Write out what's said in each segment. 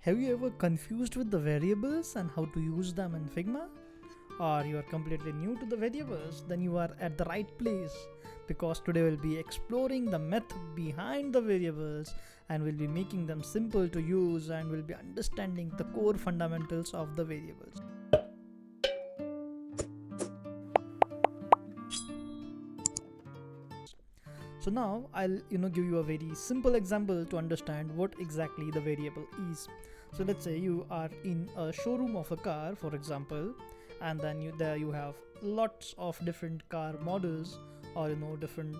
Have you ever confused with the variables and how to use them in Figma? Or you are completely new to the variables? Then you are at the right place, because today we'll be exploring the method behind the variables and we'll be making them simple to use and we'll be understanding the core fundamentals of the variables. So now I'll give you a very simple example to understand what exactly the variable is. So let's say you are in a showroom of a car, for example, and then you have lots of different car models, or different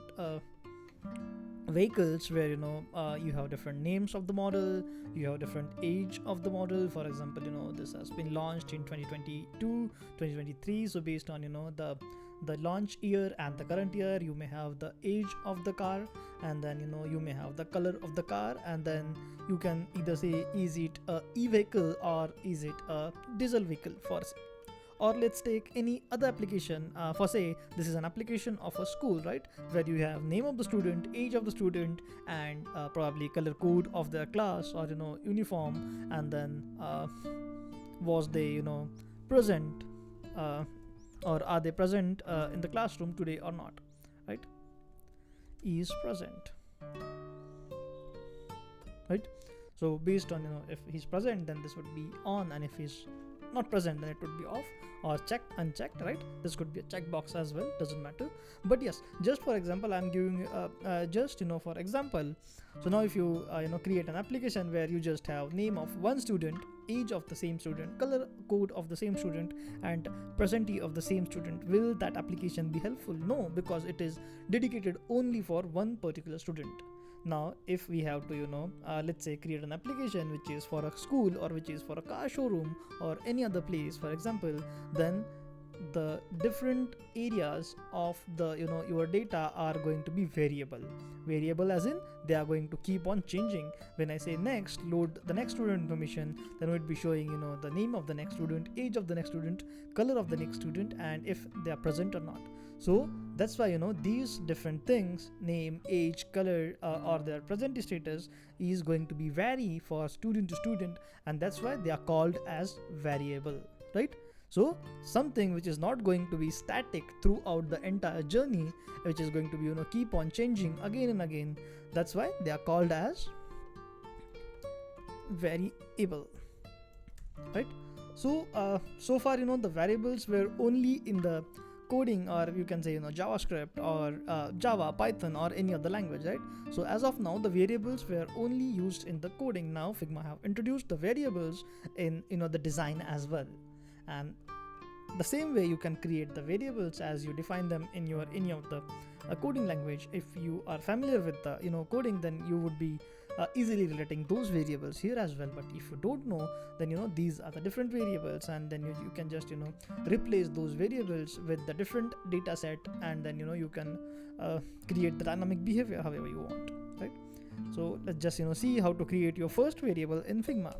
vehicles where you have different names of the model, you have different age of the model. For example, this has been launched in 2022, 2023. So based on the launch year and the current year, you may have the age of the car, and then you may have the color of the car, and then you can either say is it a e-vehicle or is it a diesel vehicle, for say. Or let's take any other application, for say this is an application of a school, right, where you have name of the student, age of the student, and probably color code of their class or uniform, and then was they present or are they present in the classroom today or not, right? Is present, right? So based on if he's present, then this would be on, and if he's not present, then it would be off, or checked, unchecked, right? This could be a checkbox as well, doesn't matter. But yes, just for example, I'm giving just for example. So now if you create an application where you just have name of one student, age of the same student, color code of the same student, and presentee of the same student, will that application be helpful? No, because it is dedicated only for one particular student. Now if we have to let's say create an application which is for a school, or which is for a car showroom, or any other place, for example, then the different areas of the your data are going to be variable as in they are going to keep on changing. When I say next, load the next student information, then it would be showing the name of the next student, age of the next student, color of the next student, and if they are present or not. So that's why these different things, name, age, color, or their present status, is going to be vary for student to student, and that's why they are called as variable, right? So something which is not going to be static throughout the entire journey, which is going to be keep on changing again and again, that's why they are called as variable, right? So so far the variables were only in the coding, or you can say JavaScript or Java, Python, or any other language, right? So as of now, the variables were only used in the coding. Now Figma have introduced the variables in the design as well, and the same way you can create the variables as you define them in your any of the coding language. If you are familiar with the coding, then you would be easily relating those variables here as well. But if you don't know, then these are the different variables, and then you can just replace those variables with the different data set, and then you can create the dynamic behavior however you want, right? So let's just see how to create your first variable in Figma.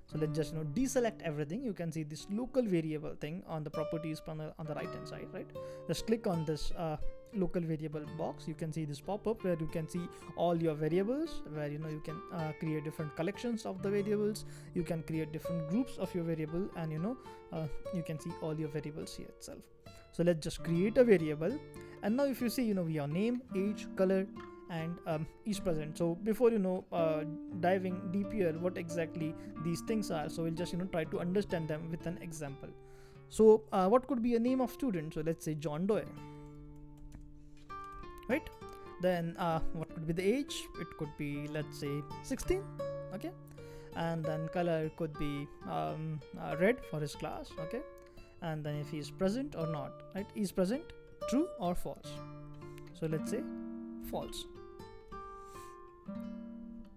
So let's just deselect everything. You can see this local variable thing on the properties panel on the right hand side, right? Just click on this local variable box. You can see this pop-up where you can see all your variables, where you can create different collections of the variables. You can create different groups of your variable, and you can see all your variables here itself. So let's just create a variable, and now if you see we have name, age, color, and is present. So before diving deep here what exactly these things are, so we'll just try to understand them with an example. So what could be a name of student? So let's say John Doe, right? Then what could be the age? It could be, let's say, 16, okay? And then color could be red for his class, okay? And then if he is present or not, right? Is present, true or false? So let's say false.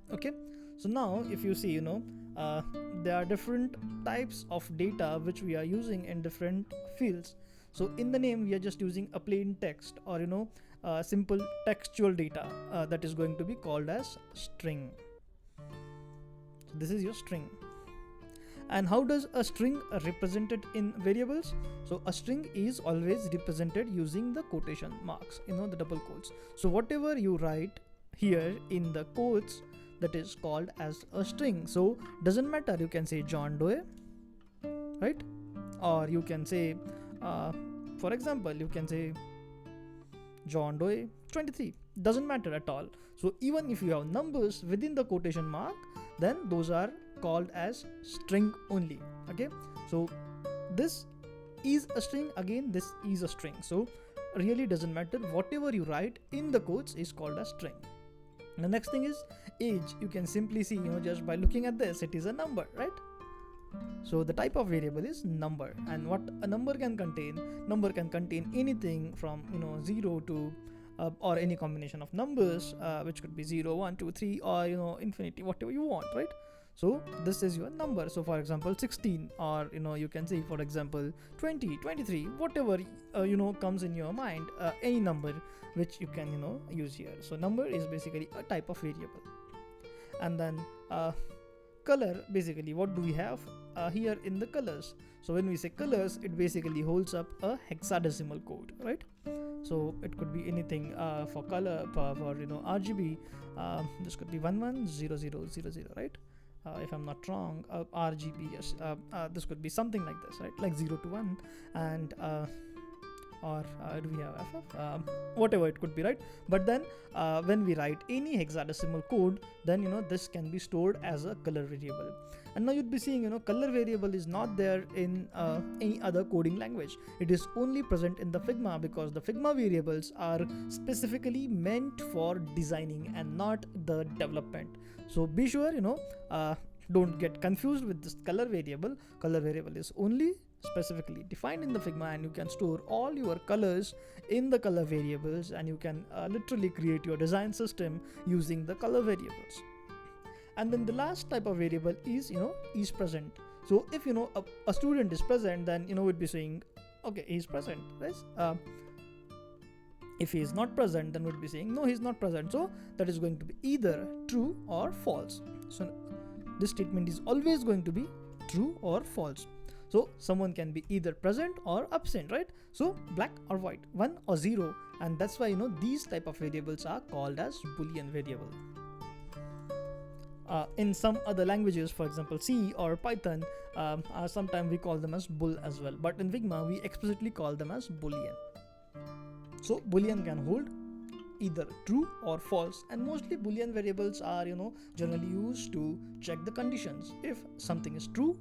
Okay, so now if you see there are different types of data which we are using in different fields. So in the name we are just using a plain text, or simple textual data that is going to be called as string. So this is your string. And how does a string represented in variables? So a string is always represented using the quotation marks, the double quotes. So whatever you write here in the quotes, that is called as a string. So doesn't matter, you can say John Doe, right? Or you can say for example, you can say John Doe 23, doesn't matter at all. So even if you have numbers within the quotation mark, then those are called as string only. Okay, so this is a string, again this is a string, so really doesn't matter, whatever you write in the quotes is called a string. The next thing is age. You can simply see, just by looking at this, it is a number, right? So the type of variable is number, and what a number can contain anything from 0 to or any combination of numbers, which could be 0, 1, 2, 3, or infinity, whatever you want, right? So this is your number. So for example 16, or you can say for example 20, 23, whatever comes in your mind, any number which you can use here. So number is basically a type of variable. And then color, basically what do we have here in the colors? So when we say colors, it basically holds up a hexadecimal code, right? So it could be anything for color, for RGB, this could be 110000, right? If I'm not wrong, RGB, yes, this could be something like this, right? Like 0 to 1, and or do we have FF? Whatever it could be, right? But then when we write any hexadecimal code, then this can be stored as a color variable. And now you'd be seeing color variable is not there in any other coding language. It is only present in the Figma, because the Figma variables are specifically meant for designing and not the development. So be sure don't get confused with this color variable. Color variable is only specifically defined in the Figma, and you can store all your colors in the color variables, and you can literally create your design system using the color variables. And then the last type of variable is is present. So if a student is present, then we'd be saying okay, he's present, right? If he is not present, then we'd be saying no, he's not present. So that is going to be either true or false. So this statement is always going to be true or false. So someone can be either present or absent, right? So black or white, 1 or 0, and that's why these type of variables are called as boolean variable. In some other languages, for example C or Python, sometimes we call them as bool as well, but in Figma we explicitly call them as boolean. So boolean can hold either true or false, and mostly boolean variables are generally used to check the conditions. If something is true,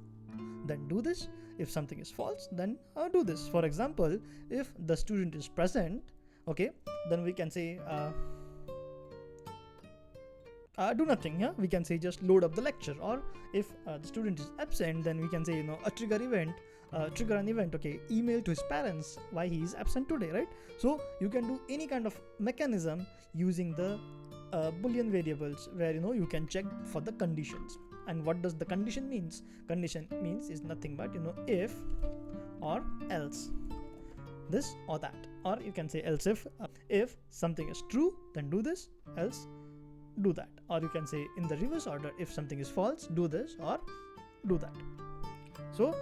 then do this. If something is false, then do this. For example, if the student is present, okay, then we can say do nothing. Yeah, we can say just load up the lecture. Or if the student is absent, then we can say a trigger an event, okay, email to his parents why he is absent today, right? So you can do any kind of mechanism using the boolean variables, where you can check for the conditions. And what does the condition means? Condition means is nothing but if or else, this or that. Or you can say else if something is true, then do this, else do that. Or you can say in the reverse order, if something is false, do this or do that. So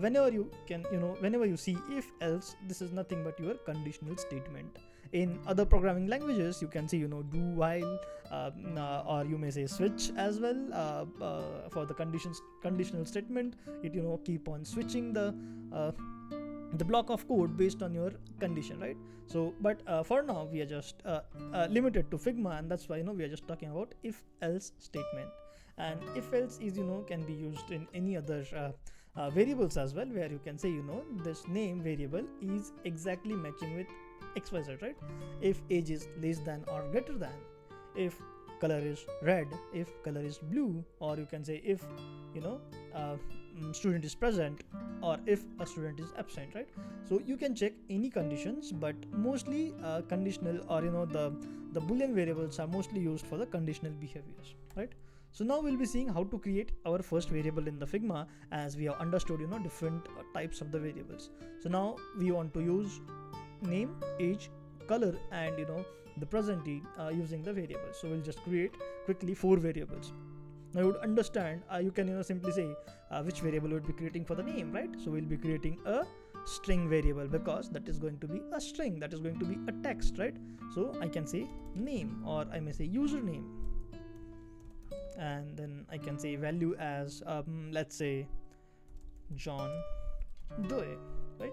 whenever you see if else, this is nothing but your conditional statement. In other programming languages, you can say do while, or you may say switch as well. For the conditional statement, it keep on switching the block of code based on your condition, right? So but for now we are just limited to Figma, and that's why we are just talking about if else statement. And if else is can be used in any other variables as well, where you can say this name variable is exactly matching with XYZ, right? If age is less than or greater than, if color is red, if color is blue, or you can say if student is present, or if a student is absent, right? So you can check any conditions, but mostly conditional, or the boolean variables are mostly used for the conditional behaviors, right? So now we'll be seeing how to create our first variable in the Figma, as we have understood different types of the variables. So now we want to use name, age, color, and the present using the variables. So we'll just create quickly 4 variables. Now you would understand, you can simply say which variable would be creating for the name, right? So we'll be creating a string variable, because that is going to be a string, that is going to be a text, right? So I can say name, or I may say username. and then I can say value as let's say John Doe, right?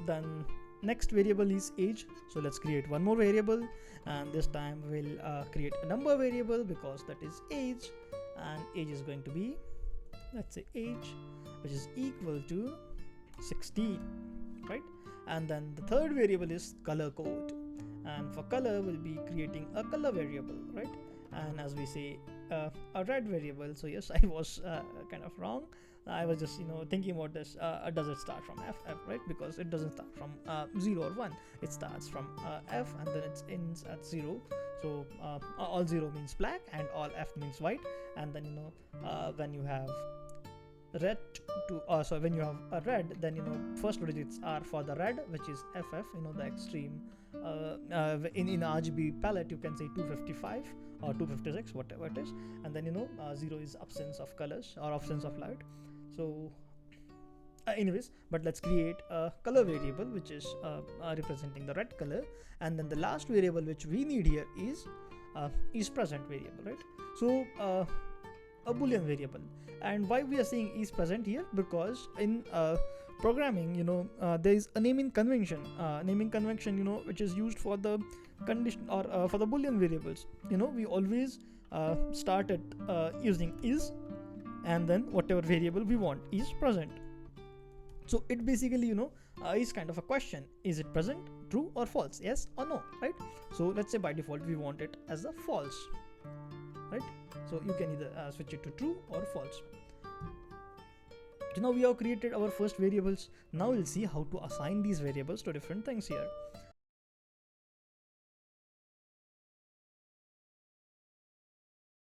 Then next variable is age, so let's create one more variable, and this time we'll create a number variable because that is age, and age is going to be, let's say age, which is equal to 16, right? And then the third variable is color code, and for color we'll be creating a color variable, right? And as we say a red variable, so yes, I was kind of wrong. I was just thinking about this, does it start from f, right? Because it doesn't start from 0 or 1, it starts from f and then it ends at 0. So all 0 means black and all f means white, and then when you have red to so when you have a red, then first two digits are for the red, which is ff, the extreme in RGB palette you can say 255 or 256, whatever it is, and then 0 is absence of colors or absence of light. So anyways, but let's create a color variable which is representing the red color, and then the last variable which we need here is present variable, right? So a boolean variable. And why we are saying is present here, because in programming there is a naming convention which is used for the condition or for the boolean variables. We always started using is, and then whatever variable we want is present. So it basically is kind of a question: is it present, true or false, yes or no, right? So let's say by default we want it as a false, right? So you can either switch it to true or false. So now we have created our first variables. Now we'll see how to assign these variables to different things here.